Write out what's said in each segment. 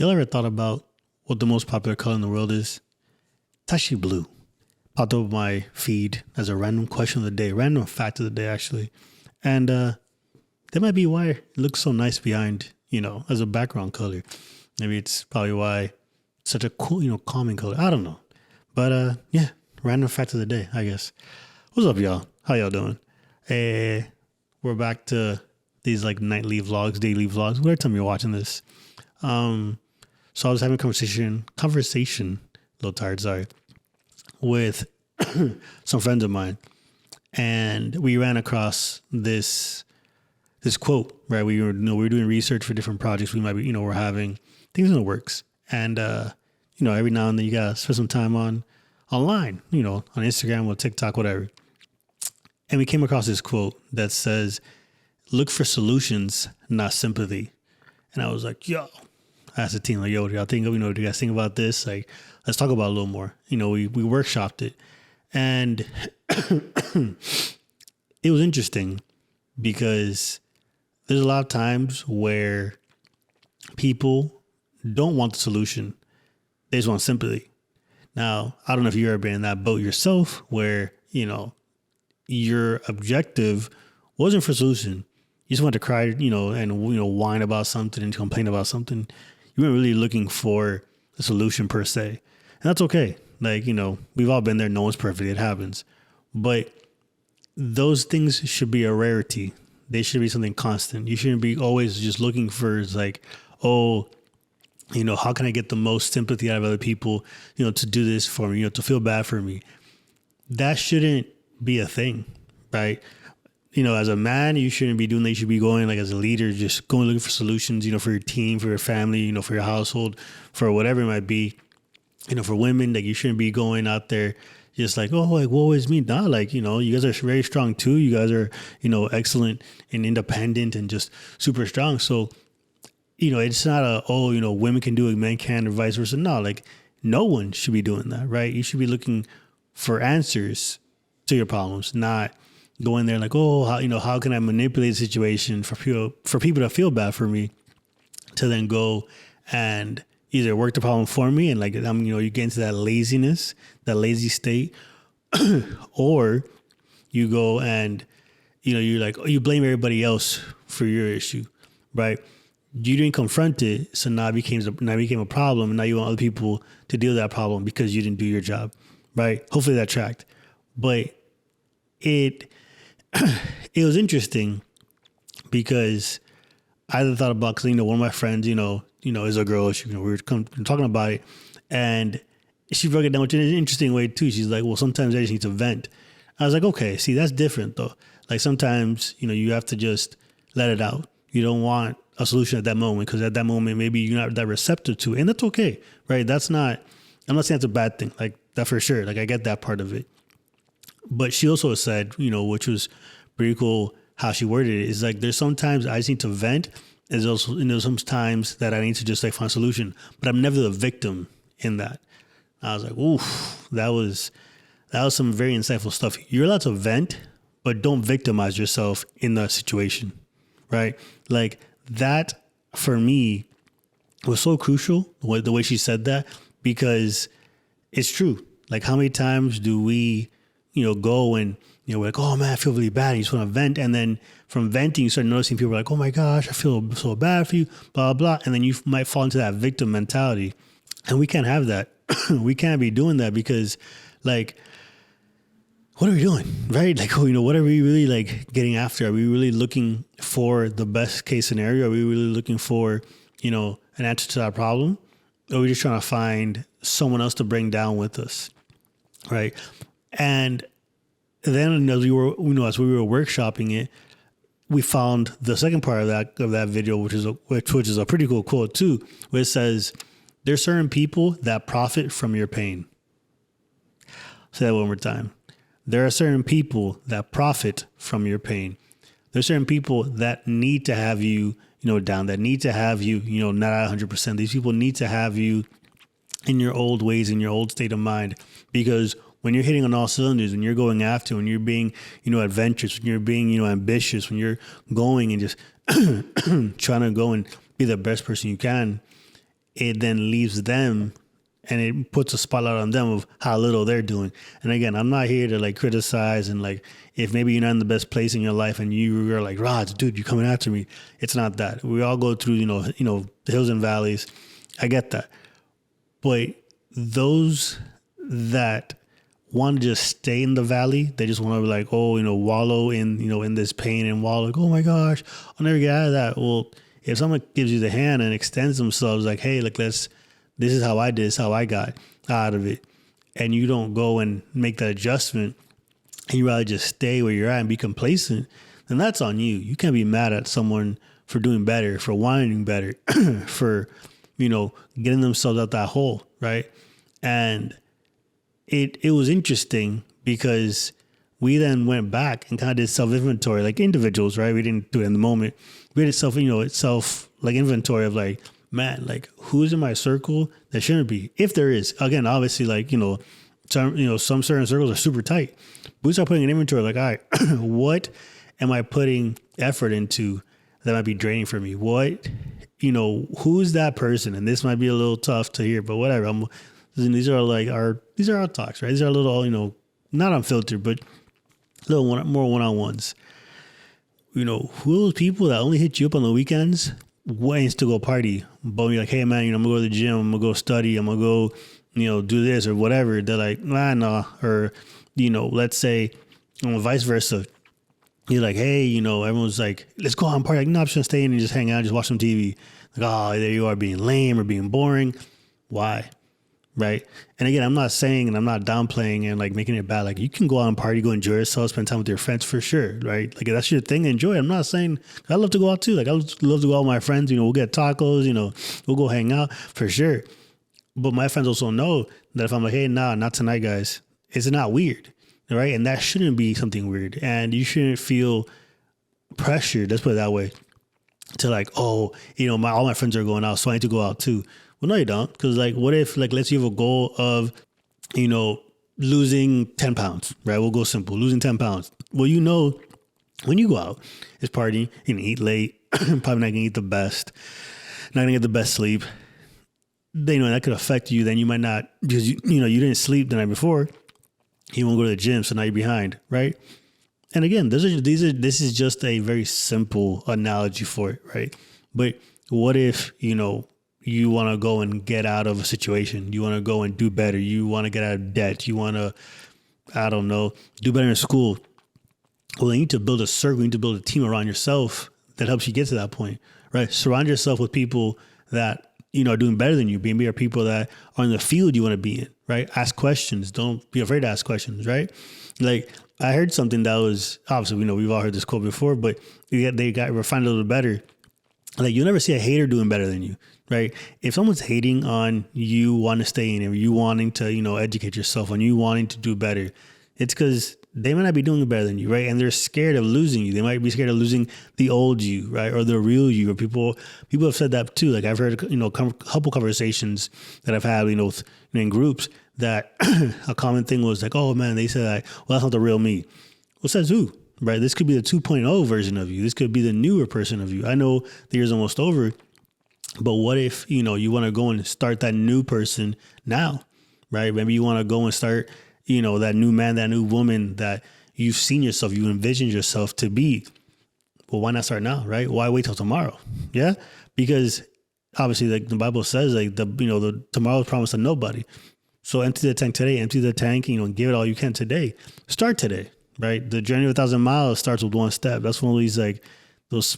Y'all ever thought about what the most popular color in the world is? It's actually blue. Popped up my feed as a random question of the day, random fact of the day, actually. And that might be why it looks so nice behind, as a background color. Maybe it's probably why it's such a cool, calming color. I don't know. But yeah, random fact of the day, I guess. What's up, y'all? How y'all doing? We're back to these like nightly vlogs, daily vlogs, whatever time you're watching this. So I was having a conversation, a little tired, sorry, with some friends of mine. And we ran across this quote, right? We were doing research for different projects. We might be, we're having things in the works. And, every now and then you got to spend some time online, on Instagram or TikTok, whatever. And we came across this quote that says, "Look for solutions, not sympathy." And I was like, yo, I asked the team, like, yo, do y'all think, do you guys think about this? Like, let's talk about it a little more. We workshopped it. And it was interesting because there's a lot of times where people don't want the solution. They just want sympathy. Now, I don't know if you've ever been in that boat yourself where, your objective wasn't for solution. You just want to cry, and whine about something and complain about something. You weren't really looking for a solution per se. And that's okay. Like, we've all been there. No one's perfect. It happens. But those things should be a rarity. They should be something constant. You shouldn't be always just looking for like, how can I get the most sympathy out of other people, to do this for me, to feel bad for me. That shouldn't be a thing, right? As a man, you shouldn't be doing that. You should be going, like, as a leader, just going looking for solutions, for your team, for your family, for your household, for whatever it might be. For women, like, you shouldn't be going out there just like, oh, like, woe is me. Nah, like, you guys are very strong too. You guys are, excellent and independent and just super strong. So, it's not women can do it, men can, or vice versa. No, like, no one should be doing that, right? You should be looking for answers to your problems, not going there like, oh, how can I manipulate the situation for people to feel bad for me, to then go and either work the problem for me and like, you get into that laziness, that lazy state, or you go and, you're like, you blame everybody else for your issue, right? You didn't confront it, so now it became a problem, and now you want other people to deal with that problem because you didn't do your job, right? Hopefully that tracked. But it was interesting because I thought about, because, one of my friends, is a girl. We were talking about it, and she broke it down in an interesting way too. She's like, well, sometimes I just need to vent. I was like, okay, see, that's different though. Like, sometimes, you have to just let it out. You don't want a solution at that moment, because at that moment, maybe you're not that receptive to it, and that's okay, right? I'm not saying that's a bad thing, like that for sure. Like, I get that part of it. But she also said, which was pretty cool how she worded it, is like, there's sometimes I just need to vent. There's also, sometimes that I need to just like find a solution, but I'm never the victim in that. I was like, oof, that was some very insightful stuff. You're allowed to vent, but don't victimize yourself in the situation, right? Like, that for me was so crucial, the way she said that, because it's true. Like, how many times do we, go and, we're like, oh man, I feel really bad. You just want to vent. And then from venting, you start noticing people are like, oh my gosh, I feel so bad for you, blah, blah, blah. And then you might fall into that victim mentality. And we can't have that. We can't be doing that, because, like, what are we doing? Right? Like, what are we really like getting after? Are we really looking for the best case scenario? Are we really looking for, an answer to that problem? Or are we just trying to find someone else to bring down with us? Right. And then as we were workshopping it, we found the second part of that video, which is a pretty cool quote too, where it says, there's certain people that profit from your pain. Say that one more time. There are certain people that profit from your pain. There's certain people that need to have you, down, that need to have you, not at 100%. These people need to have you in your old ways, in your old state of mind, because when you're hitting on all cylinders, when you're going after, when you're being, adventurous, when you're being, ambitious, when you're going and just trying to go and be the best person you can, it then leaves them and it puts a spotlight on them of how little they're doing. And again, I'm not here to like criticize and like, if maybe you're not in the best place in your life and you are like, Rodz, dude, you're coming after me. It's not that. We all go through, the hills and valleys. I get that. But those that want to just stay in the valley, they just want to be like, wallow in this pain and wallow like, oh my gosh, I'll never get out of that. Well, if someone gives you the hand and extends themselves like, hey, like, this is how I did, this is how I got out of it. And you don't go and make that adjustment and you rather just stay where you're at and be complacent, then that's on you. You can't be mad at someone for doing better, for wanting better, for, getting themselves out that hole, right? And it was interesting because we then went back and kind of did self-inventory, like individuals, right? We didn't do it in the moment. We did self like inventory of like, man, like who's in my circle that shouldn't be? If there is, again, obviously like, some certain circles are super tight. But we start putting an inventory like, all right, what am I putting effort into that might be draining for me? What, who's that person? And this might be a little tough to hear, but whatever. These are our talks, right? These are a little, not unfiltered, but a little more one-on-ones. Who are those people that only hit you up on the weekends, ways to go party, but you're like, hey man, I'm gonna go to the gym, I'm gonna go study, I'm gonna go, do this or whatever. They're like, nah. Or, let's say, vice versa. You're like, hey, everyone's like, let's go out and party. Like, no, I'm just gonna stay in and just hang out, just watch some TV. Like, oh, there you are being lame or being boring. Why? Right. And again, I'm not saying and I'm not downplaying and like making it bad. Like you can go out and party, go enjoy yourself, spend time with your friends for sure. Right. Like if that's your thing, enjoy it. I'm not saying I love to go out too. Like I love to go out with my friends, we'll get tacos, we'll go hang out for sure. But my friends also know that if I'm like, hey, nah, not tonight, guys, it's not weird. Right. And that shouldn't be something weird. And you shouldn't feel pressured. Let's put it that way to like, oh, all my friends are going out, so I need to go out too. Well, no, you don't. Because like, what if like, let's say you have a goal of, losing 10 pounds, right? We'll go simple, losing 10 pounds. Well, when you go out, it's partying, you're going to eat late, probably not going to eat the best, not going to get the best sleep. Then, that could affect you. Then you might not, because you didn't sleep the night before. You won't go to the gym, so now you're behind, right? And again, this is just a very simple analogy for it, right? But what if, you want to go and get out of a situation. You want to go and do better. You want to get out of debt. You want to, do better in school. Well, you need to build a circle. You need to build a team around yourself that helps you get to that point, right? Surround yourself with people that, are doing better than you. Maybe are people that are in the field you want to be in, right? Ask questions. Don't be afraid to ask questions, right? Like I heard something that was, obviously, we've all heard this quote before, but they got refined a little better. Like you'll never see a hater doing better than you, right? If someone's hating on you wanting to stay in, or you wanting to, educate yourself, on you wanting to do better, it's because they might not be doing it better than you, right? And they're scared of losing you. They might be scared of losing the old you, right? Or the real you. Or people have said that too. Like I've heard, a couple conversations that I've had, in groups that a common thing was like, oh man, they said, like, well, that's not the real me. Well, says who? Right? This could be the 2.0 version of you. This could be the newer person of you. I know the year's almost over, but what if, you want to go and start that new person now, right? Maybe you want to go and start, that new man, that new woman that you've seen yourself, you envisioned yourself to be. Well, why not start now, right? Why wait till tomorrow? Yeah. Because obviously like the Bible says like the tomorrow's promised to nobody. So empty the tank today, empty the tank, give it all you can today. Start today. Right. The journey of 1,000 miles starts with one step. That's one of these like those,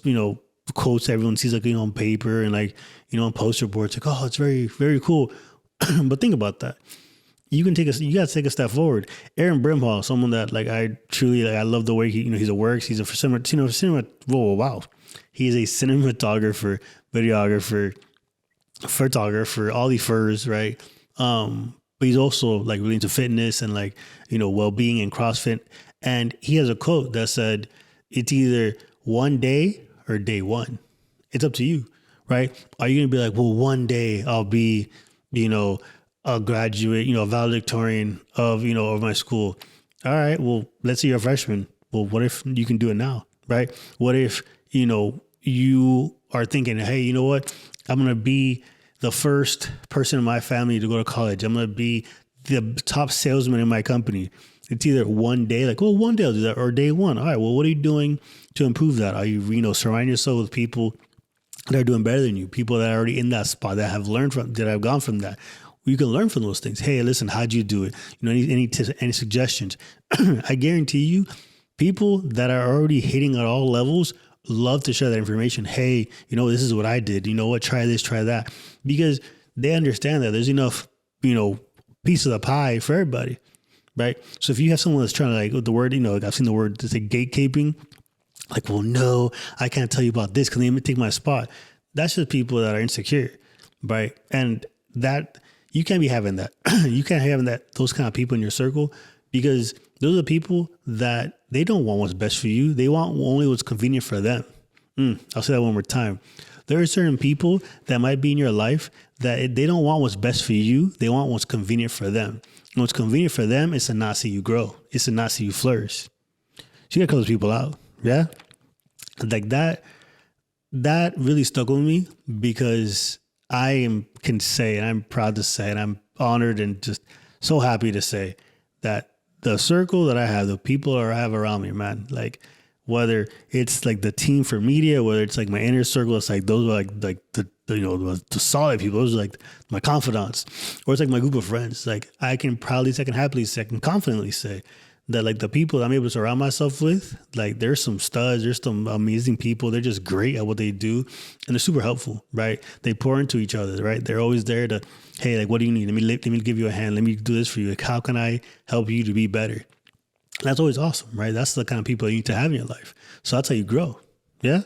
quotes everyone sees like, on paper and like, on poster boards. Like, oh, it's very, very cool. But think about that. You got to take a step forward. Aaron Brimhall, someone that like I truly like, I love the way he works. He's a wow. He is a cinematographer, videographer, photographer, all these furs, right? But he's also like really into fitness and like, well-being and CrossFit. And he has a quote that said, it's either one day or day one. It's up to you, right? Are you going to be like, well, one day I'll be, a graduate, a valedictorian of, of my school. All right, well, let's say you're a freshman. Well, what if you can do it now, right? What if, you are thinking, hey, you know what? I'm going to be the first person in my family to go to college. I'm going to be the top salesman in my company. It's either one day, like, well, one day I'll do that, or day one. All right, well, what are you doing to improve that? Are you, surrounding yourself with people that are doing better than you, people that are already in that spot, that have learned from, that have gone from that. You can learn from those things. Hey, listen, how'd you do it? Any tips, any suggestions? I guarantee you, people that are already hitting at all levels love to share that information. Hey, this is what I did. You know what? Try this, try that, because they understand that there's enough, piece of the pie for everybody, right? So if you have someone that's trying to, like, with the word, I've seen the word to say gatekeeping. Like, well, no, I can't tell you about this because they may take my spot. That's just people that are insecure, right? And that you can't be having that. You can't have those kind of people in your circle, because those are people that they don't want what's best for you. They want only what's convenient for them. I'll say that one more time. There are certain people that might be in your life that they don't want what's best for you. They want what's convenient for them. And what's convenient for them is to not see you grow. It's to not see you flourish. So you gotta cut those people out. Yeah. Like that really stuck with me, because can say, and I'm proud to say, and I'm honored and just so happy to say that the circle that I have, the people that I have around me, man, like whether it's like the team for media, whether it's like my inner circle, it's like those are like the solid people, those are like my confidants, or it's like my group of friends. Like I can happily say, I can confidently say that, like, the people that I'm able to surround myself with, like, there's some studs, there's some amazing people. They're just great at what they do, and they're super helpful, right? They pour into each other, right? They're always there to, hey, like, what do you need? Let me give you a hand. Let me do this for you. Like, how can I help you to be better? That's always awesome, right? That's the kind of people you need to have in your life. So that's how you grow. Yeah.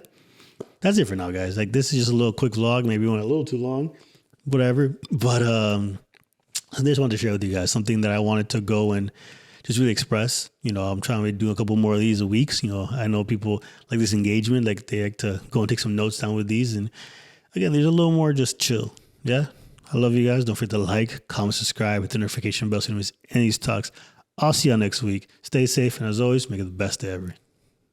That's it for now, guys. Like, this is just a little quick vlog. Maybe went a little too long, whatever. But I just wanted to share with you guys something that I wanted to go and just really express. I'm trying to do a couple more of these a week. I know people like this engagement, like they like to go and take some notes down with these. And again, there's a little more just chill. Yeah. I love you guys. Don't forget to like, comment, subscribe, hit the notification bell so you don't miss any of these talks. I'll see y'all next week. Stay safe. And as always, make it the best day ever.